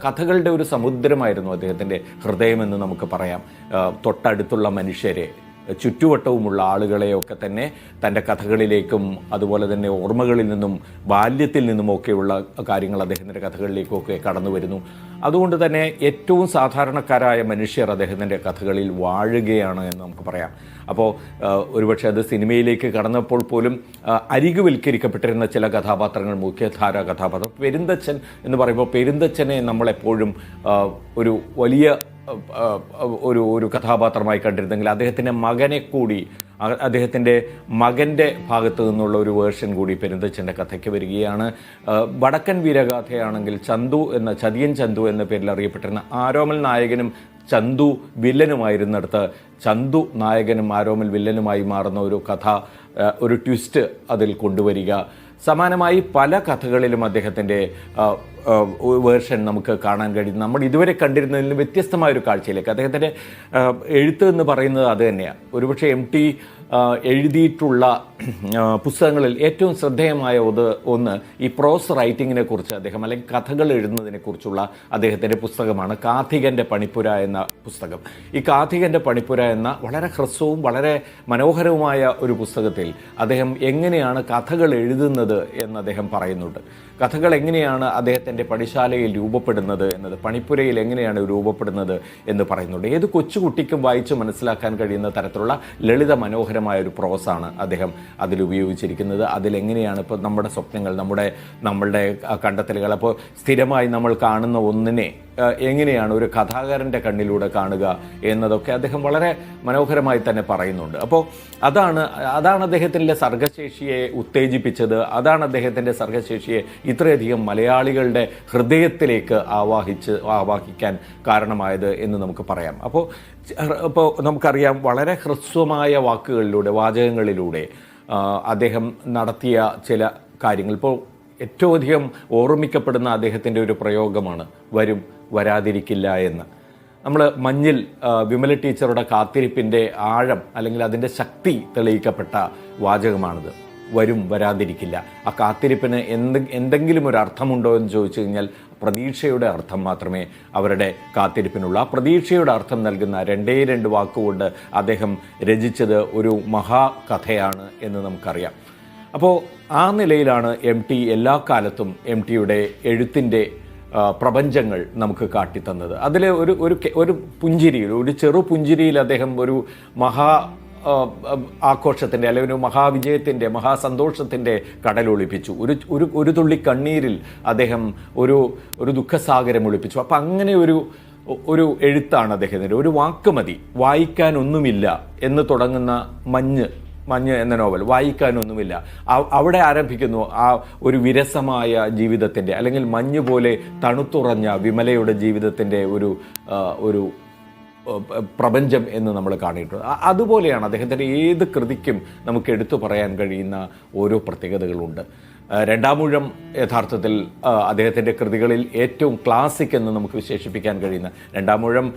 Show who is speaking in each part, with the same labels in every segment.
Speaker 1: കഥകളുടെ ഒരു സമുദ്രമായിരുന്നു അദ്ദേഹത്തിൻ്റെ ഹൃദയമെന്ന് നമുക്ക് പറയാം. തൊട്ടടുത്തുള്ള മനുഷ്യരെ, ചുറ്റുവട്ടവുമുള്ള ആളുകളെയൊക്കെ തന്നെ തൻ്റെ കഥകളിലേക്കും അതുപോലെ തന്നെ ഓർമ്മകളിൽ നിന്നും ബാല്യത്തിൽ നിന്നുമൊക്കെയുള്ള കാര്യങ്ങൾ അദ്ദേഹത്തിൻ്റെ കഥകളിലേക്കൊക്കെ കടന്നു വരുന്നു. അതുകൊണ്ട് തന്നെ ഏറ്റവും സാധാരണക്കാരായ മനുഷ്യർ അദ്ദേഹത്തിൻ്റെ കഥകളിൽ വാഴുകയാണ് എന്ന് നമുക്ക് പറയാം. അപ്പോൾ ഒരുപക്ഷെ അത് സിനിമയിലേക്ക് കടന്നപ്പോൾ പോലും അരികുവൽക്കരിക്കപ്പെട്ടിരുന്ന ചില കഥാപാത്രങ്ങൾ, മുഖ്യധാര കഥാപാത്രം പെരുന്തച്ഛൻ എന്ന് പറയുമ്പോൾ പെരുന്തച്ഛനെ നമ്മളെപ്പോഴും ഒരു വലിയ ഒരു കഥാപാത്രമായി കണ്ടിരുന്നെങ്കിൽ അദ്ദേഹത്തിൻ്റെ മകനെ കൂടി, അദ്ദേഹത്തിൻ്റെ മകൻ്റെ ഭാഗത്തു നിന്നുള്ള ഒരു വേർഷൻ കൂടി പെരുന്തച്ഛൻ്റെ കഥയ്ക്ക് വരികയാണ്. വടക്കൻ വീരഗാഥയാണെങ്കിൽ ചതിയൻ ചന്തു എന്ന പേരിൽ അറിയപ്പെട്ടിരുന്ന ആരോമൽ നായകനും ചന്തു വില്ലനുമായിരുന്നിടത്ത് ചന്തു നായകനും ആരോമൽ വില്ലനുമായി മാറുന്ന ഒരു കഥ, ഒരു ട്വിസ്റ്റ് അതിൽ കൊണ്ടുവരിക. സമാനമായി പല കഥകളിലും അദ്ദേഹത്തിൻ്റെ വേർഷൻ നമുക്ക് കാണാൻ കഴിയും. നമ്മൾ ഇതുവരെ കണ്ടിരുന്നതിൽ നിന്ന് വ്യത്യസ്തമായൊരു കാഴ്ചയിലേക്ക് അദ്ദേഹത്തിൻ്റെ എഴുത്ത് എന്ന് പറയുന്നത് അത് തന്നെയാണ്. ഒരുപക്ഷെ MT എഴുതിയിട്ടുള്ള പുസ്തകങ്ങളിൽ ഏറ്റവും ശ്രദ്ധേയമായ ഒന്ന് ഈ പ്രോസ് റൈറ്റിങ്ങിനെ കുറിച്ച് അദ്ദേഹം, അല്ലെങ്കിൽ കഥകൾ എഴുതുന്നതിനെ കുറിച്ചുള്ള അദ്ദേഹത്തിൻ്റെ പുസ്തകമാണ് കാഥികൻ്റെ പണിപ്പുര എന്ന പുസ്തകം. ഈ കാഥികൻ്റെ പണിപ്പുര എന്ന വളരെ ഹ്രസ്വവും വളരെ മനോഹരവുമായ ഒരു പുസ്തകത്തിൽ അദ്ദേഹം എങ്ങനെയാണ് കഥകൾ എഴുതുന്നത് എന്ന് അദ്ദേഹം പറയുന്നുണ്ട്. കഥകൾ എങ്ങനെയാണ് അദ്ദേഹത്തിൻ്റെ പണിശാലയിൽ രൂപപ്പെടുന്നത് എന്നത്, പണിപ്പുരയിൽ എങ്ങനെയാണ് രൂപപ്പെടുന്നത് എന്ന് പറയുന്നുണ്ട്. ഏത് കൊച്ചുകുട്ടിക്കും വായിച്ച് മനസ്സിലാക്കാൻ കഴിയുന്ന തരത്തിലുള്ള ലളിത മനോഹരമായ ഒരു പ്രോസാണ് അദ്ദേഹം അതിലുപയോഗിച്ചിരിക്കുന്നത്. അതിലെങ്ങനെയാണ് ഇപ്പോൾ നമ്മുടെ സ്വപ്നങ്ങൾ, നമ്മളുടെ കണ്ടെത്തലുകൾ, അപ്പോൾ സ്ഥിരമായി നമ്മൾ കാണുന്ന ഒന്നിനെ എങ്ങനെയാണ് ഒരു കഥാകാരൻ്റെ കണ്ണിലൂടെ കാണുക എന്നതൊക്കെ അദ്ദേഹം വളരെ മനോഹരമായി തന്നെ പറയുന്നുണ്ട്. അപ്പോൾ അതാണ് അദ്ദേഹത്തിൻ്റെ സർഗശേഷിയെ ഉത്തേജിപ്പിച്ചത്, അതാണ് അദ്ദേഹത്തിൻ്റെ സർഗശേഷിയെ ഇത്രയധികം മലയാളികളുടെ ഹൃദയത്തിലേക്ക് ആവാഹിക്കാൻ കാരണമായത് എന്ന് നമുക്ക് പറയാം. അപ്പോൾ നമുക്കറിയാം, വളരെ ഹ്രസ്വമായ വാചകങ്ങളിലൂടെ അദ്ദേഹം നടത്തിയ ചില കാര്യങ്ങൾ. ഇപ്പോൾ ഏറ്റവും അധികം ഓർമ്മിക്കപ്പെടുന്ന അദ്ദേഹത്തിൻ്റെ ഒരു പ്രയോഗമാണ് വരും വരാതിരിക്കില്ല എന്ന്. നമ്മൾ മഞ്ഞിൽ വിമല ടീച്ചറുടെ കാത്തിരിപ്പിൻ്റെ ആഴം, അല്ലെങ്കിൽ അതിൻ്റെ ശക്തി തെളിയിക്കപ്പെട്ട വാചകമാണിത്. വരും വരാതിരിക്കില്ല. ആ കാത്തിരിപ്പിന് എന്തെങ്കിലും ഒരു അർത്ഥമുണ്ടോ എന്ന് ചോദിച്ചു കഴിഞ്ഞാൽ പ്രതീക്ഷയുടെ അർത്ഥം മാത്രമേ അവരുടെ കാത്തിരിപ്പിനുള്ള. പ്രതീക്ഷയുടെ അർത്ഥം നൽകുന്ന രണ്ട് വാക്കുകൊണ്ട് അദ്ദേഹം രചിച്ചത് ഒരു മഹാകഥയാണ് എന്ന് നമുക്കറിയാം. അപ്പോൾ ആ നിലയിലാണ് MT എല്ലാ കാലത്തും MTയുടെ എഴുത്തിൻ്റെ പ്രപഞ്ചങ്ങൾ നമുക്ക് കാട്ടിത്തന്നത്. അതിൽ ഒരു പുഞ്ചിരിയിൽ, ഒരു ചെറു പുഞ്ചിരിയിൽ അദ്ദേഹം ഒരു ആഘോഷത്തിൻ്റെ, അല്ലെങ്കിൽ ഒരു മഹാവിജയത്തിൻ്റെ, മഹാസന്തോഷത്തിൻ്റെ കടലൊളിപ്പിച്ചു. ഒരു തുള്ളി കണ്ണീരിൽ അദ്ദേഹം ഒരു ദുഃഖസാഗരം ഒളിപ്പിച്ചു. അപ്പം അങ്ങനെ ഒരു എഴുത്താണ് അദ്ദേഹത്തിൻ്റെ. ഒരു വാക്ക് മതി, വായിക്കാനൊന്നുമില്ല എന്ന് തുടങ്ങുന്ന മഞ്ഞ് എന്ന നോവൽ, വായിക്കാനൊന്നുമില്ല. അവിടെ ആരംഭിക്കുന്നു ആ ഒരു വിരസമായ ജീവിതത്തിൻ്റെ, അല്ലെങ്കിൽ മഞ്ഞ് പോലെ തണുത്തുറഞ്ഞ വിമലയുടെ ജീവിതത്തിൻ്റെ ഒരു പ്രപഞ്ചം എന്ന് നമ്മൾ കാണിയിട്ടുണ്ട്. അതുപോലെയാണ് അദ്ദേഹത്തിൻ്റെ ഏത് കൃതിക്കും നമുക്ക് എടുത്തു പറയാൻ കഴിയുന്ന ഓരോ പ്രത്യേകതകളുണ്ട്. രണ്ടാമൂഴം യഥാർത്ഥത്തിൽ അദ്ദേഹത്തിൻ്റെ കൃതികളിൽ ഏറ്റവും ക്ലാസിക് എന്ന് നമുക്ക് വിശേഷിപ്പിക്കാൻ കഴിയുന്ന രണ്ടാമൂഴം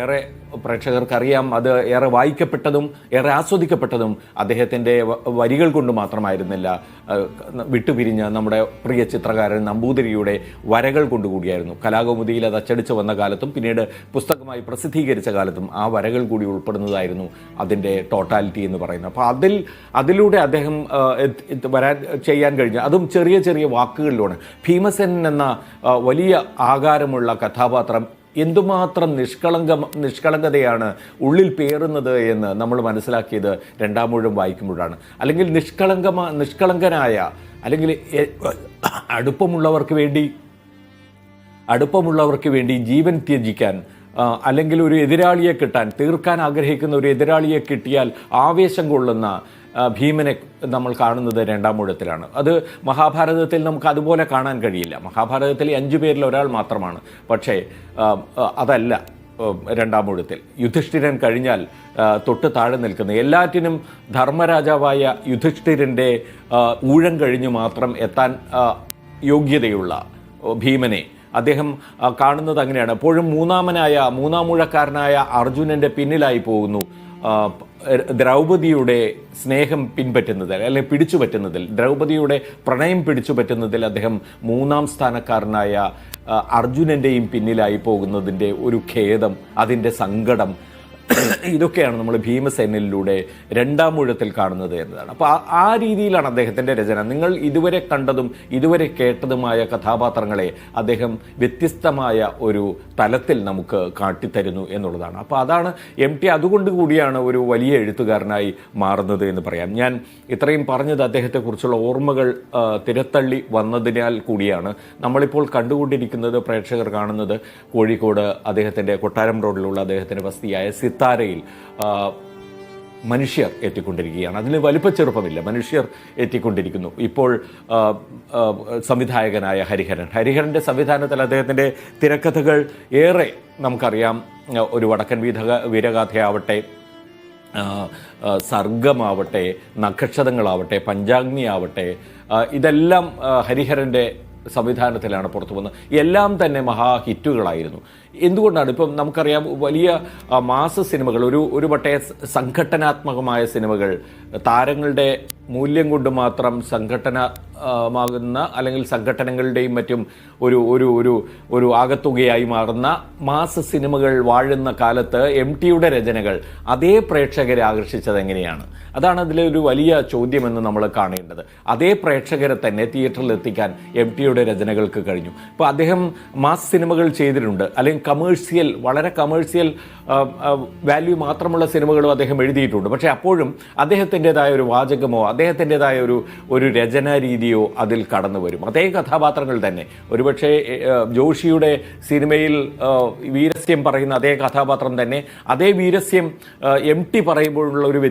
Speaker 1: ഏറെ പ്രേക്ഷകർക്കറിയാം. അത് ഏറെ വായിക്കപ്പെട്ടതും ഏറെ ആസ്വദിക്കപ്പെട്ടതും അദ്ദേഹത്തിൻ്റെ വരികൾ കൊണ്ട് മാത്രമായിരുന്നില്ല, വിട്ടുപിരിഞ്ഞ നമ്മുടെ പ്രിയ ചിത്രകാരൻ നമ്പൂതിരിയുടെ വരകൾ കൊണ്ടുകൂടിയായിരുന്നു. കലാകൗമുദിയിൽ അത് അച്ചടിച്ച് വന്ന കാലത്തും പിന്നീട് പുസ്തകമായി പ്രസിദ്ധീകരിച്ച കാലത്തും ആ വരകൾ കൂടി ഉൾപ്പെടുന്നതായിരുന്നു അതിൻ്റെ ടോട്ടാലിറ്റി എന്ന് പറയുന്നത്. അപ്പോൾ അതിലൂടെ അദ്ദേഹം ചെയ്യാൻ കഴിഞ്ഞ, അതും ചെറിയ ചെറിയ വാക്കുകളിലൂടെ. ഭീമസേൻ എന്ന വലിയ ആകാരമുള്ള കഥാപാത്രം എന്തുമാത്രം നിഷ്കളങ്കതയാണ് ഉള്ളിൽ പേറുന്നത് എന്ന് നമ്മൾ മനസ്സിലാക്കിയത് രണ്ടാമൂഴം വായിക്കുമ്പോഴാണ്. അല്ലെങ്കിൽ നിഷ്കളങ്കനായ, അല്ലെങ്കിൽ അടുപ്പമുള്ളവർക്ക് വേണ്ടി ജീവൻ ത്യജിക്കാൻ, അല്ലെങ്കിൽ ഒരു എതിരാളിയെ തീർക്കാൻ ആഗ്രഹിക്കുന്ന ഒരു എതിരാളിയെ കിട്ടിയാൽ ആവേശം കൊള്ളുന്ന ഭീമനെ നമ്മൾ കാണുന്നത് രണ്ടാമൂഴത്തിലാണ്. അത് മഹാഭാരതത്തിൽ നമുക്ക് അതുപോലെ കാണാൻ കഴിയില്ല. മഹാഭാരതത്തിൽ 5 പേരിൽ ഒരാൾ മാത്രമാണ്. പക്ഷേ അതല്ല രണ്ടാമൂഴത്തിൽ. യുധിഷ്ഠിരൻ കഴിഞ്ഞാൽ തൊട്ട് താഴെ നിൽക്കുന്ന, എല്ലാറ്റിനും ധർമ്മരാജാവായ യുധിഷ്ഠിരൻ്റെ ഊഴം കഴിഞ്ഞ് മാത്രം എത്താൻ യോഗ്യതയുള്ള ഭീമനെ അദ്ദേഹം കാണുന്നത് അങ്ങനെയാണ്. എപ്പോഴും മൂന്നാമൂഴക്കാരനായ അർജുനൻ്റെ പിന്നിലായി പോകുന്നു. ദ്രൗപദിയുടെ സ്നേഹം പിൻപറ്റുന്നതിൽ അല്ലെങ്കിൽ പിടിച്ചുപറ്റുന്നതിൽ, ദ്രൗപദിയുടെ പ്രണയം പിടിച്ചുപറ്റുന്നതിൽ അദ്ദേഹം 3-ാം സ്ഥാനക്കാരനായ അർജുനൻ്റെയും പിന്നിലായി പോകുന്നതിൻ്റെ ഒരു ഖേദം, അതിൻ്റെ സങ്കടം, ഇതൊക്കെയാണ് നമ്മൾ ഭീമസേനയിലൂടെ 2-ാം ഊഴത്തിൽ കാണുന്നത് എന്നതാണ്. അപ്പോൾ ആ രീതിയിലാണ് അദ്ദേഹത്തിൻ്റെ രചന. നിങ്ങൾ ഇതുവരെ കണ്ടതും ഇതുവരെ കേട്ടതുമായ കഥാപാത്രങ്ങളെ അദ്ദേഹം വ്യത്യസ്തമായ ഒരു തലത്തിൽ നമുക്ക് കാട്ടിത്തരുന്നു എന്നുള്ളതാണ്. അപ്പോൾ അതാണ് MT അതുകൊണ്ട് കൂടിയാണ് ഒരു വലിയ എഴുത്തുകാരനായി മാറുന്നത് എന്ന് പറയാം. ഞാൻ ഇത്രയും പറഞ്ഞത് അദ്ദേഹത്തെക്കുറിച്ചുള്ള ഓർമ്മകൾ തിരത്തള്ളി വന്നതിനാൽ കൂടിയാണ്. നമ്മളിപ്പോൾ കണ്ടുകൊണ്ടിരിക്കുന്നത്, പ്രേക്ഷകർ കാണുന്നത്, കോഴിക്കോട് അദ്ദേഹത്തിൻ്റെ കൊട്ടാരം റോഡിലുള്ള അദ്ദേഹത്തിൻ്റെ വസതിയായ സിത്താരയിൽ മനുഷ്യർ എത്തിക്കൊണ്ടിരിക്കുകയാണ്. അതിന് വലിപ്പച്ചെറുപ്പമില്ല, മനുഷ്യർ എത്തിക്കൊണ്ടിരിക്കുന്നു. ഇപ്പോൾ സംവിധായകനായ ഹരിഹരൻ്റെ സംവിധാനത്തിൽ അദ്ദേഹത്തിൻ്റെ തിരക്കഥകൾ ഏറെ നമുക്കറിയാം. ഒരു വടക്കൻ വീരഗാഥയാവട്ടെ, സർഗമാവട്ടെ, നക്ഷത്രങ്ങളാവട്ടെ, പഞ്ചാഗ്നി ആവട്ടെ, ഇതെല്ലാം ഹരിഹരൻ്റെ സംവിധാനത്തിലാണ് പുറത്തു വന്നത്. എല്ലാം തന്നെ മഹാഹിറ്റുകളായിരുന്നു. എന്തുകൊണ്ടാണ്? ഇപ്പം നമുക്കറിയാം, വലിയ മാസ സിനിമകൾ, ഒരു വട്ടേ സംഘട്ടനാത്മകമായ സിനിമകൾ, താരങ്ങളുടെ മൂല്യം കൊണ്ട് മാത്രം സംഘട്ടനമാകുന്ന അല്ലെങ്കിൽ സംഘട്ടനങ്ങളുടെയും മറ്റും ഒരു ഒരു ഒരു ഒരു ആകത്തുകയായി മാറുന്ന മാസ സിനിമകൾ വാഴുന്ന കാലത്ത് MTയുടെ രചനകൾ അതേ പ്രേക്ഷകരെ ആകർഷിച്ചത് എങ്ങനെയാണ്? അതാണ് അതിലെ ഒരു വലിയ ചോദ്യമെന്ന് നമ്മൾ കാണേണ്ടത്. അതേ പ്രേക്ഷകരെ തന്നെ തിയേറ്ററിൽ എത്തിക്കാൻ MTയുടെ രചനകൾക്ക് കഴിഞ്ഞു. ഇപ്പോൾ അദ്ദേഹം മാസ് സിനിമകൾ ചെയ്തിട്ടുണ്ട്, അല്ലെങ്കിൽ വളരെ കമേഴ്സ്യൽ വാല്യൂ മാത്രമുള്ള സിനിമകളും അദ്ദേഹം എഴുതിയിട്ടുണ്ട്. പക്ഷേ അപ്പോഴും അദ്ദേഹത്തിൻ്റെതായ ഒരു വാചകമോ അദ്ദേഹത്തിൻ്റെതായ ഒരു രചനാ രീതിയോ അതിൽ കടന്നു വരും. അതേ കഥാപാത്രങ്ങൾ തന്നെ. ഒരുപക്ഷെ ജോഷിയുടെ സിനിമയിൽ വീരസ്യം പറയുന്ന അതേ കഥാപാത്രം തന്നെ അതേ വീരസ്യം MT പറയുമ്പോഴുള്ള ഒരു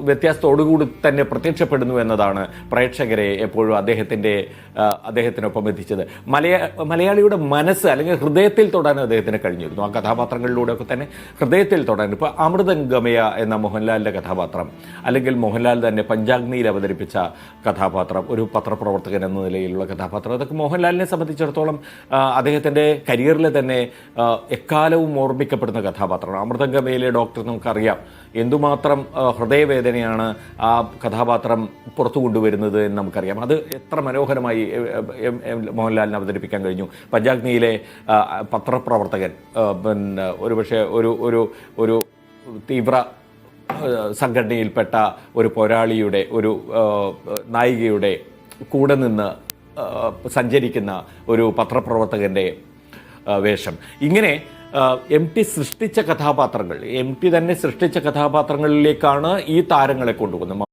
Speaker 1: വ്യത്യാസത്തോടുകൂടി തന്നെ പ്രത്യക്ഷപ്പെടുന്നു എന്നതാണ് പ്രേക്ഷകരെ എപ്പോഴും അദ്ദേഹത്തിനൊപ്പം എത്തിച്ചത്. മലയാളിയുടെ മനസ്സ് അല്ലെങ്കിൽ ഹൃദയത്തിൽ തൊടാൻ അദ്ദേഹത്തിന് കഴിഞ്ഞിരുന്നു. ആ കഥാപാത്രങ്ങളിലൂടെയൊക്കെ തന്നെ ഹൃദയത്തിൽ തൊടാൻ. ഇപ്പോൾ അമൃതൻ ഗമയ എന്ന മോഹൻലാലിൻ്റെ കഥാപാത്രം, അല്ലെങ്കിൽ മോഹൻലാൽ തന്നെ പഞ്ചാഗ്നിയിൽ അവതരിപ്പിച്ച കഥാപാത്രം, ഒരു പത്രപ്രവർത്തകൻ എന്ന നിലയിലുള്ള കഥാപാത്രം, അതൊക്കെ മോഹൻലാലിനെ സംബന്ധിച്ചിടത്തോളം അദ്ദേഹത്തിൻ്റെ കരിയറിലെ തന്നെ എക്കാലവും ഓർമ്മിക്കപ്പെടുന്ന കഥാപാത്രമാണ്. അമൃതൻ ഗമയിലെ ഡോക്ടർ നമുക്കറിയാം എന്തുമാത്രം ഹൃദയവേദനയാണ് ആ കഥാപാത്രം പുറത്തു കൊണ്ടുവരുന്നത് എന്ന് നമുക്കറിയാം. അത് എത്ര മനോഹരമായി മോഹൻലാലിനെ അവതരിപ്പിക്കാൻ കഴിഞ്ഞു. പഞ്ചാഗ്നിയിലെ പത്രപ്രവർത്തകൻ, പിന്നെ ഒരുപക്ഷെ ഒരു തീവ്ര സംഘടനയിൽപ്പെട്ട ഒരു പോരാളിയുടെ, ഒരു നായികയുടെ കൂടെ നിന്ന് സഞ്ചരിക്കുന്ന ഒരു പത്രപ്രവർത്തകൻ്റെ വേഷം, ഇങ്ങനെ MT സൃഷ്ടിച്ച കഥാപാത്രങ്ങൾ, MT തന്നെ സൃഷ്ടിച്ച കഥാപാത്രങ്ങളിലേക്കാണ് ഈ താരങ്ങളെ കൊണ്ടുപോകുന്നത്.